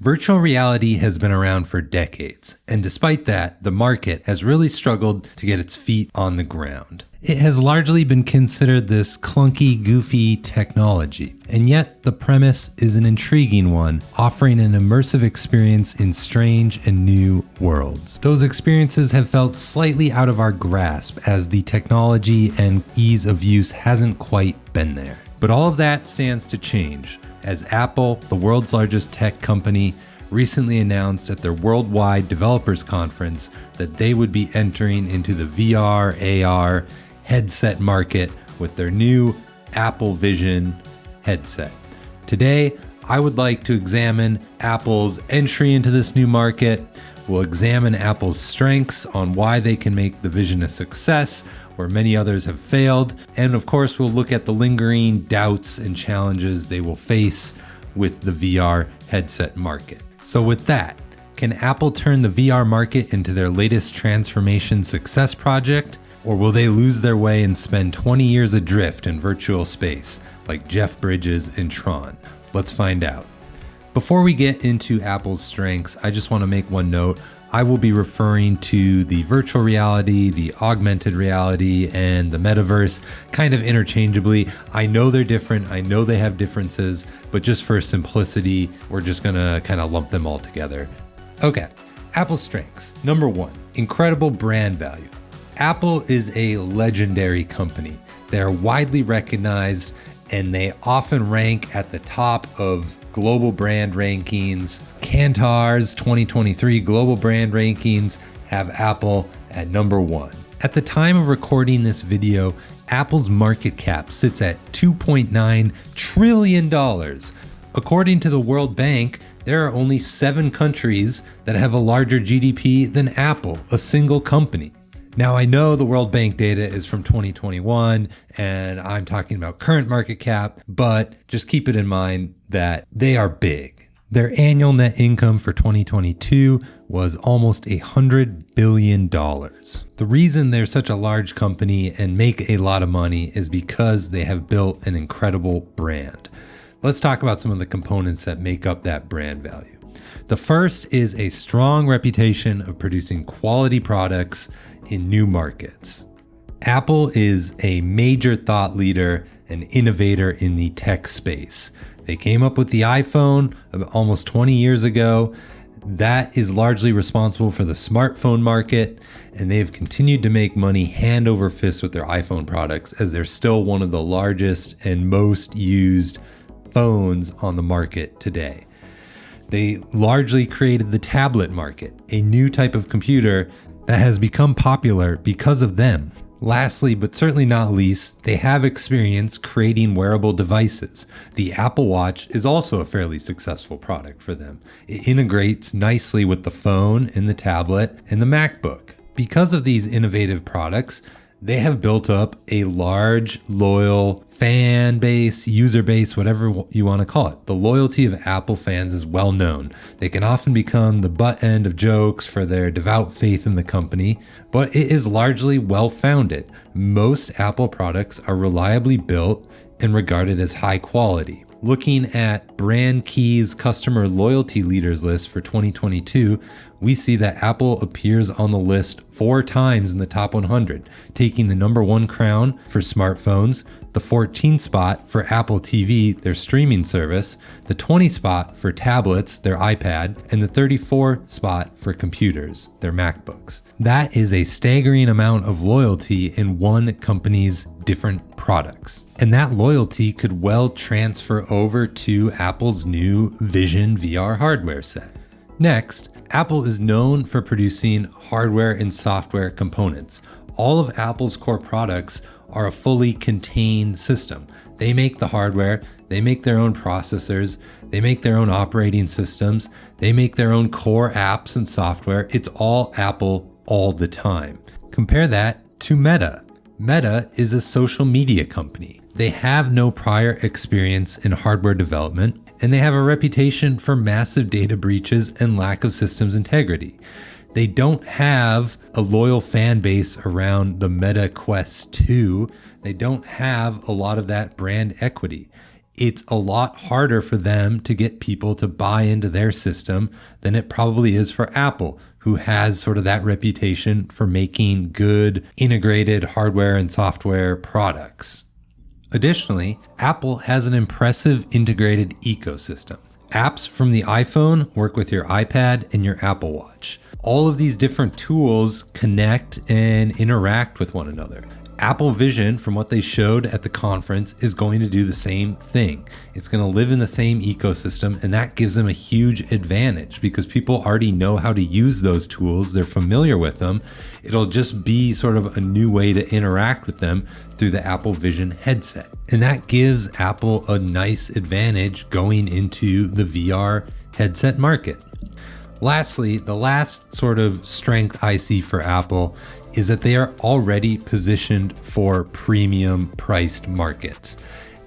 Virtual reality has been around for decades, and despite that, the market has really struggled to get its feet on the ground. It has largely been considered this clunky, goofy technology, and yet the premise is an intriguing one, offering an immersive experience in strange and new worlds. Those experiences have felt slightly out of our grasp as the technology and ease of use hasn't quite been there. But all of that stands to change, as Apple, the world's largest tech company, recently announced at their Worldwide Developers Conference that they would be entering into the VR, AR headset market with their new Apple Vision headset. Today, I would like to examine Apple's entry into this new market. We'll examine Apple's strengths on why they can make the Vision a success, where many others have failed. And of course, we'll look at the lingering doubts and challenges they will face with the VR headset market. So with that, can Apple turn the VR market into their latest transformation success project? Or will they lose their way and spend 20 years adrift in virtual space, like Jeff Bridges in Tron? Let's find out. Before we get into Apple's strengths, I just want to make one note. I will be referring to the virtual reality, the augmented reality, and the metaverse kind of interchangeably. I know they're different. I know they have differences, but just for simplicity, we're just going to kind of lump them all together. Okay, Apple's strengths. Number one, incredible brand value. Apple is a legendary company. They are widely recognized and they often rank at the top of global brand rankings. Kantar's 2023 global brand rankings have Apple at number one. At the time of recording this video, Apple's market cap sits at $2.9 trillion. According to the World Bank, there are only 7 countries that have a larger GDP than Apple, a single company. Now, I know the World Bank data is from 2021 and I'm talking about current market cap, but just keep it in mind that they are big. Their annual net income for 2022 was almost $100 billion. The reason they're such a large company and make a lot of money is because they have built an incredible brand. Let's talk about some of the components that make up that brand value. The first is a strong reputation of producing quality products in new markets. Apple is a major thought leader and innovator in the tech space. They came up with the iPhone almost 20 years ago. That is largely responsible for the smartphone market, and they have continued to make money hand over fist with their iPhone products as they're still one of the largest and most used phones on the market today. They largely created the tablet market, a new type of computer that has become popular because of them. Lastly, but certainly not least, they have experience creating wearable devices. The Apple Watch is also a fairly successful product for them. It integrates nicely with the phone and the tablet and the MacBook. Because of these innovative products, they have built up a large, loyal fan base, user base, whatever you want to call it. The loyalty of Apple fans is well known. They can often become the butt end of jokes for their devout faith in the company, but it is largely well-founded. Most Apple products are reliably built and regarded as high quality. Looking at BrandKey's customer loyalty leaders list for 2022, we see that Apple appears on the list 4 times in the top 100, taking the number 1 crown for smartphones, the 14th spot for Apple TV, their streaming service, the 20th spot for tablets, their iPad, and the 34th spot for computers, their MacBooks. That is a staggering amount of loyalty in one company's different products. And that loyalty could well transfer over to Apple's new Vision VR hardware set. Next, Apple is known for producing hardware and software components. All of Apple's core products are a fully contained system. They make the hardware, they make their own processors, they make their own operating systems, they make their own core apps and software. It's all Apple all the time. Compare that to Meta. Meta is a social media company. They have no prior experience in hardware development, and they have a reputation for massive data breaches and lack of systems integrity. They don't have a loyal fan base around the Meta Quest 2. They don't have a lot of that brand equity. it's a lot harder for them to get people to buy into their system than it probably is for Apple, who has sort of that reputation for making good integrated hardware and software products. Additionally, Apple has an impressive integrated ecosystem. Apps from the iPhone work with your iPad and your Apple Watch. All of these different tools connect and interact with one another. Apple Vision, from what they showed at the conference, is going to do the same thing. It's going to live in the same ecosystem, and that gives them a huge advantage because people already know how to use those tools. They're familiar with them. It'll just be sort of a new way to interact with them through the Apple Vision headset. And that gives Apple a nice advantage going into the VR headset market. Lastly, the last sort of strength I see for Apple is that they are already positioned for premium priced markets.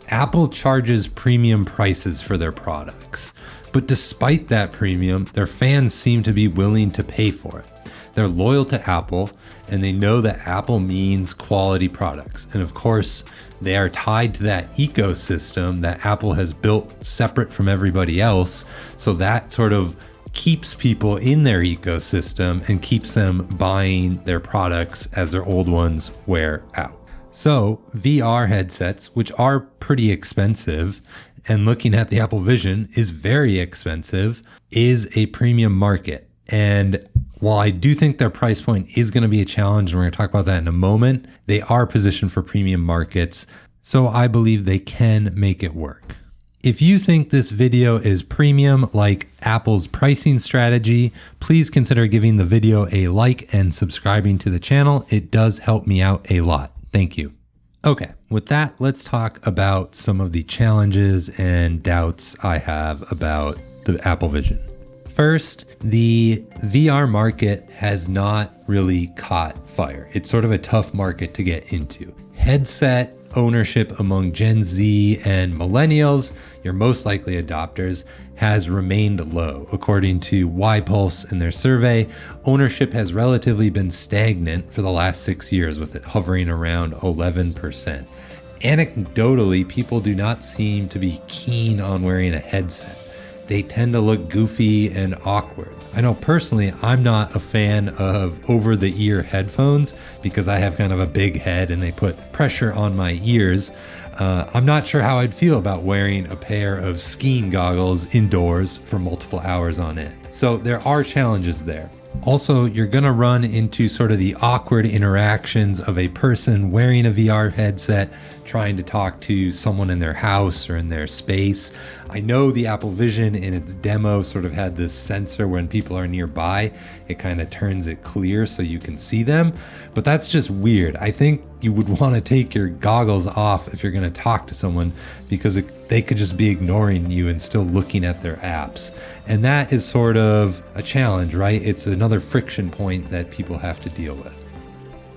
Apple charges premium prices for their products, but despite that premium, their fans seem to be willing to pay for it. They're loyal to Apple, and they know that Apple means quality products. And of course, they are tied to that ecosystem that Apple has built separate from everybody else. So that sort of keeps people in their ecosystem and keeps them buying their products as their old ones wear out. So VR headsets, which are pretty expensive, and looking at the Apple Vision is very expensive, is a premium market. And while I do think their price point is going to be a challenge, and we're going to talk about that in a moment, they are positioned for premium markets. So I believe they can make it work. If you think this video is premium like Apple's pricing strategy, please consider giving the video a like and subscribing to the channel. It does help me out a lot. Thank you. Okay, with that, let's talk about some of the challenges and doubts I have about the Apple Vision. First, the VR market has not really caught fire. It's sort of a tough market to get into. Headset ownership among Gen Z and millennials, your most likely adopters, has remained low. According to YPulse in their survey, ownership has relatively been stagnant for the last 6 years, with it hovering around 11%. Anecdotally, people do not seem to be keen on wearing a headset. They tend to look goofy and awkward. I know personally, I'm not a fan of over-the-ear headphones because I have kind of a big head and they put pressure on my ears. I'm not sure how I'd feel about wearing a pair of skiing goggles indoors for multiple hours on end. So there are challenges there. Also, you're going to run into sort of the awkward interactions of a person wearing a VR headset trying to talk to someone in their house or in their space. I know the Apple Vision in its demo sort of had this sensor when people are nearby. It kind of turns it clear so you can see them, but that's just weird. I think you would want to take your goggles off if you're going to talk to someone because they could just be ignoring you and still looking at their apps. And that is sort of a challenge, right? It's another friction point that people have to deal with.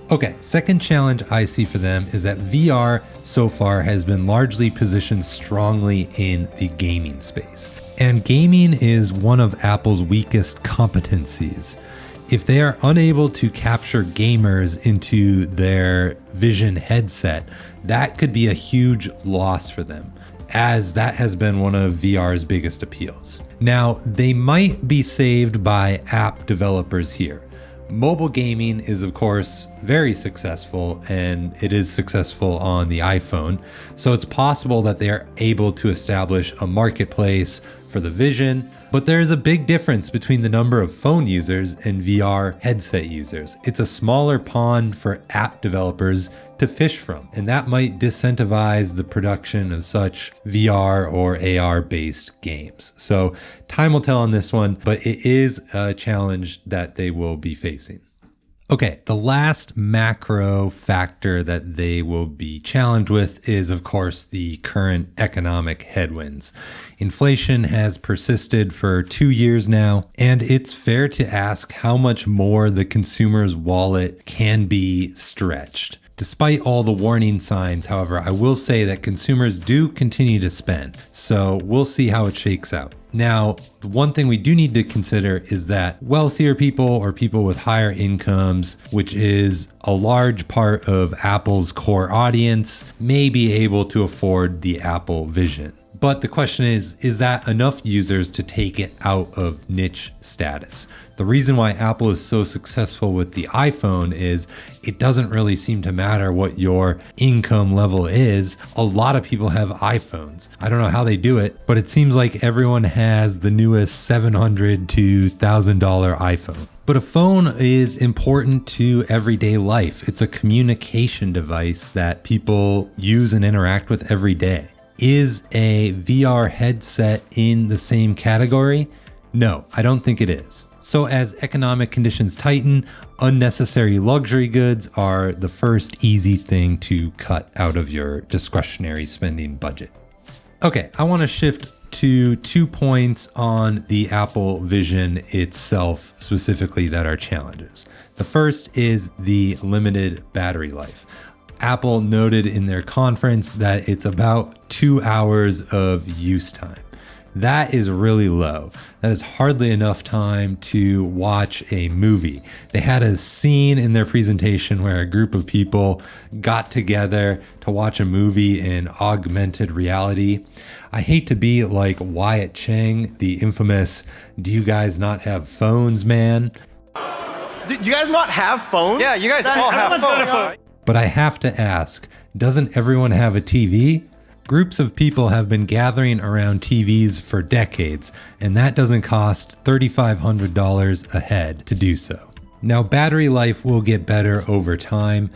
Okay, second challenge I see for them is that VR so far has been largely positioned strongly in the gaming space. And gaming is one of Apple's weakest competencies. If they are unable to capture gamers into their Vision headset, that could be a huge loss for them, as that has been one of VR's biggest appeals. Now, they might be saved by app developers here. Mobile gaming is, of course, very successful, and it is successful on the iPhone. So it's possible that they are able to establish a marketplace for the Vision, but there's a big difference between the number of phone users and VR headset users. It's a smaller pond for app developers to fish from, and that might disincentivize the production of such VR or AR based games. So time will tell on this one, but it is a challenge that they will be facing. Okay, the last macro factor that they will be challenged with is, of course, the current economic headwinds. Inflation has persisted for 2 years now, and it's fair to ask how much more the consumer's wallet can be stretched. Despite all the warning signs, however, I will say that consumers do continue to spend, so we'll see how it shakes out. Now, the one thing we do need to consider is that wealthier people or people with higher incomes, which is a large part of Apple's core audience, may be able to afford the Apple Vision. But the question is that enough users to take it out of niche status? The reason why Apple is so successful with the iPhone is it doesn't really seem to matter what your income level is. A lot of people have iPhones. I don't know how they do it, but it seems like everyone has the newest $700 to $1,000 iPhone. But a phone is important to everyday life. It's a communication device that people use and interact with every day. Is a VR headset in the same category? No, I don't think it is. So as economic conditions tighten, unnecessary luxury goods are the first easy thing to cut out of your discretionary spending budget. Okay, I want to shift to 2 points on the Apple Vision itself specifically that are challenges. The first is the limited battery life. Apple noted in their conference that it's about 2 hours of use time. That is really low. That is hardly enough time to watch a movie. They had a scene in their presentation where a group of people got together to watch a movie in augmented reality. I hate to be like Wyatt Cheng, the infamous, "Do you guys not have phones, man?" Do you guys not have phones? Yeah, you guys all have phones. But I have to ask, doesn't everyone have a TV? Groups of people have been gathering around TVs for decades, and that doesn't cost $3,500 a head to do so. Now, battery life will get better over time,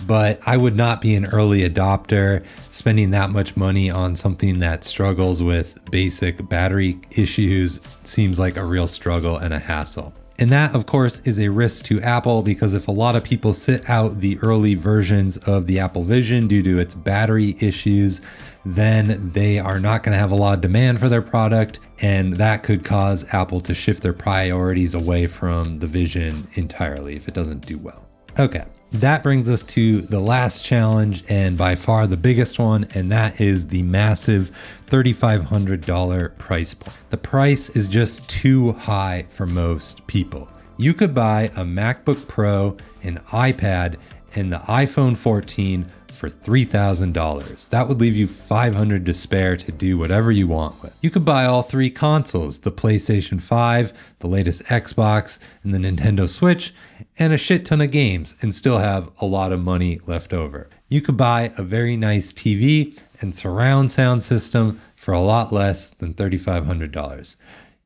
but I would not be an early adopter. Spending that much money on something that struggles with basic battery issues seems like a real struggle and a hassle. And that, of course, is a risk to Apple because if a lot of people sit out the early versions of the Apple Vision due to its battery issues, then they are not going to have a lot of demand for their product, and that could cause Apple to shift their priorities away from the Vision entirely if it doesn't do well. Okay, that brings us to the last challenge and by far the biggest one, and that is the massive $3,500 price point. The price is just too high for most people. You could buy a MacBook Pro, an iPad, and the iPhone 14 for $3,000. That would leave you $500 to spare to do whatever you want with. You could buy all 3 consoles, the PlayStation 5, the latest Xbox, and the Nintendo Switch, and a shit ton of games and still have a lot of money left over. You could buy a very nice TV and surround sound system for a lot less than $3,500.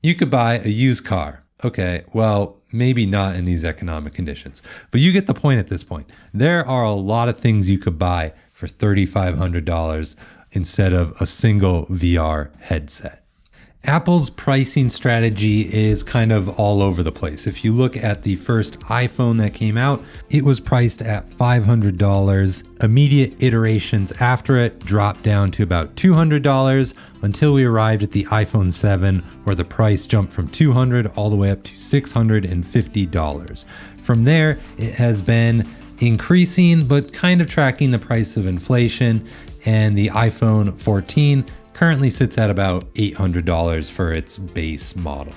You could buy a used car. Okay, well, maybe not in these economic conditions, but you get the point at this point. There are a lot of things you could buy for $3,500 instead of a single VR headset. Apple's pricing strategy is kind of all over the place. If you look at the first iPhone that came out, it was priced at $500. Immediate iterations after it dropped down to about $200 until we arrived at the iPhone 7, where the price jumped from $200 all the way up to $650. From there, it has been increasing, but kind of tracking the price of inflation, and the iPhone 14 currently sits at about $800 for its base model.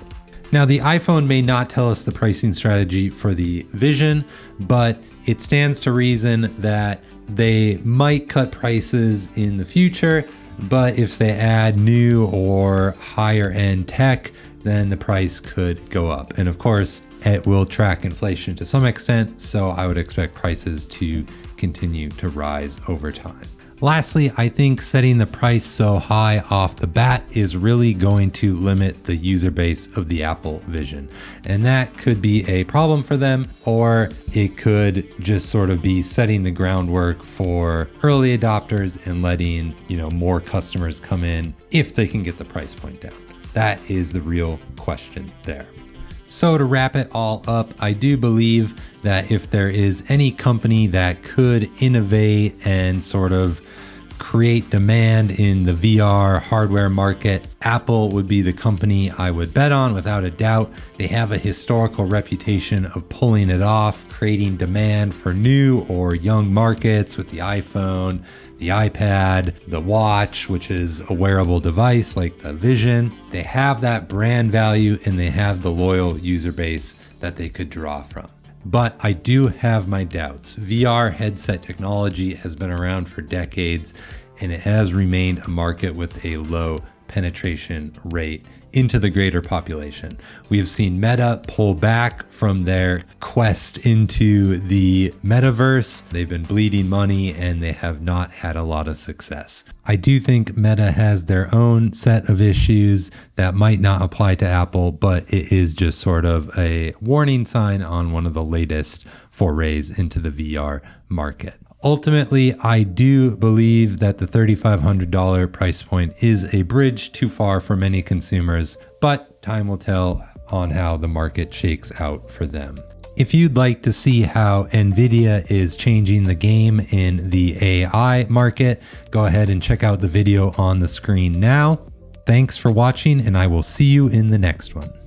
Now, the iPhone may not tell us the pricing strategy for the Vision, but it stands to reason that they might cut prices in the future, but if they add new or higher end tech, then the price could go up. And of course, it will track inflation to some extent, so I would expect prices to continue to rise over time. Lastly, I think setting the price so high off the bat is really going to limit the user base of the Apple Vision. And that could be a problem for them, or it could just sort of be setting the groundwork for early adopters and letting, more customers come in if they can get the price point down. That is the real question there. So to wrap it all up, I do believe that if there is any company that could innovate and sort of create demand in the VR hardware market, Apple would be the company I would bet on without a doubt. They have a historical reputation of pulling it off, creating demand for new or young markets with the iPhone, the iPad, the watch, which is a wearable device like the Vision. They have that brand value and they have the loyal user base that they could draw from. But I do have my doubts. VR headset technology has been around for decades, and it has remained a market with a low penetration rate into the greater population. We have seen Meta pull back from their quest into the metaverse. They've been bleeding money and they have not had a lot of success. I do think Meta has their own set of issues that might not apply to Apple, but it is just sort of a warning sign on one of the latest forays into the VR market. Ultimately, I do believe that the $3,500 price point is a bridge too far for many consumers, but time will tell on how the market shakes out for them. If you'd like to see how NVIDIA is changing the game in the AI market, go ahead and check out the video on the screen now. Thanks for watching, and I will see you in the next one.